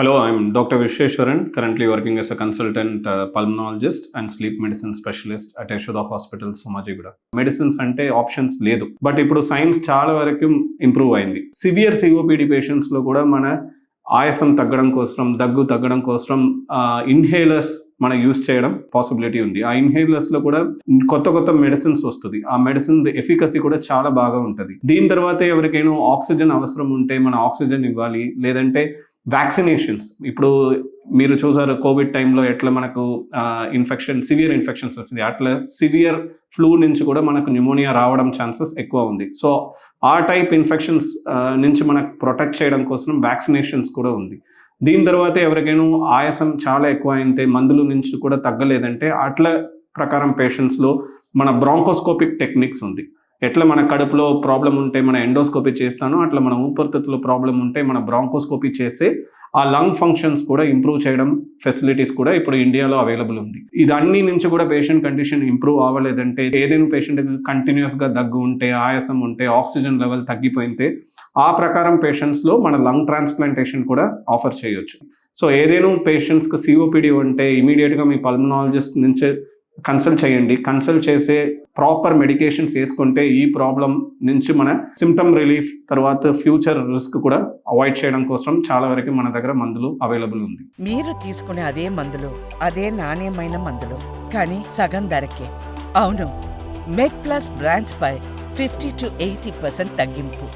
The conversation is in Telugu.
Hello, I'm Dr. Visheshwaran, currently working as a consultant pulmonologist and sleep medicine specialist at Yashoda Hospital, Somajiguda. Medicines అంటే ఆప్షన్స్ లేదు, బట్ ఇప్పుడు సైన్స్ చాలా వరకు ఇంప్రూవ్ అయింది. సివియర్ సిఓపిడి పేషెంట్స్ లో కూడా మన ఆయాసం తగ్గడం కోసం, దగ్గు తగ్గడం కోసం ఇన్హేలర్స్ మనం యూజ్ చేయడం పాసిబిలిటీ ఉంది. ఆ ఇన్హేలర్స్ లో కూడా కొత్త మెడిసిన్స్ వస్తుంది. ఆ మెడిసిన్ ఎఫికసీ కూడా చాలా బాగా ఉంటుంది. దీని తర్వాత ఎవరికైనా ఆక్సిజన్ అవసరం ఉంటే మన ఆక్సిజన్ ఇవ్వాలి, లేదంటే వ్యాక్సినేషన్స్. ఇప్పుడు మీరు చూసారు కోవిడ్ టైంలో ఎట్లా మనకు సివియర్ ఇన్ఫెక్షన్స్ వచ్చింది, అట్లా సివియర్ ఫ్లూ నుంచి కూడా మనకు న్యూమోనియా రావడం ఛాన్సెస్ ఎక్కువ ఉంది. సో ఆ టైప్ ఇన్ఫెక్షన్స్ నుంచి మనకు ప్రొటెక్ట్ చేయడం కోసం వ్యాక్సినేషన్స్ కూడా ఉంది. దీని తర్వాత ఎవరికైనా ఆయాసం చాలా ఎక్కువ అయితే, మందుల నుంచి కూడా తగ్గలేదంటే అట్లా ప్రకారం పేషెంట్స్లో మన బ్రాంకోస్కోపిక్ టెక్నిక్స్ ఉంది. ఎట్లా మన కడుపులో ప్రాబ్లం ఉంటే మన ఎండోస్కోపీ చేస్తానో, అట్లా మన ఊపిరితిత్తులో ప్రాబ్లం ఉంటే మన బ్రాంకోస్కోపీ చేసి ఆ లంగ్ ఫంక్షన్స్ కూడా ఇంప్రూవ్ చేయడం ఫెసిలిటీస్ కూడా ఇప్పుడు ఇండియాలో అవైలబుల్ ఉంది. ఇదన్నీ నుంచి కూడా పేషెంట్ కండిషన్ ఇంప్రూవ్ అవ్వలేదంటే, ఏదైనా పేషెంట్ కంటిన్యూస్గా దగ్గు ఉంటే, ఆయాసం ఉంటే, ఆక్సిజన్ లెవెల్ తగ్గిపోయితే ఆ ప్రకారం పేషెంట్స్లో మన లంగ్ ట్రాన్స్ప్లాంటేషన్ కూడా ఆఫర్ చేయొచ్చు. సో ఏదైనా పేషెంట్స్కి సిఓపిడి ఉంటే ఇమీడియట్గా మీ పల్మనాలజిస్ట్ నుంచి కన్సల్ట్ చేయండి. కన్సల్ట్ చేసే ప్రాపర్ మెడికేషన్స్ వేసుకుంటే ఈ ప్రాబ్లం నుంచి మన సిమ్టమ్ రిలీఫ్ తర్వాత ఫ్యూచర్ రిస్క్ కూడా అవాయిడ్ చేయడం కోసం చాలా వరకు మన దగ్గర మందులు అవైలబుల్ ఉంది. మీరు తీసుకునే అదే మందులు, అదే నాణ్యమైన మందులు, కానీ సగం ధరకే. అవును, మెడ్ ప్లస్ బ్రాండ్స్ పై 50 to 80% తగ్గింపు.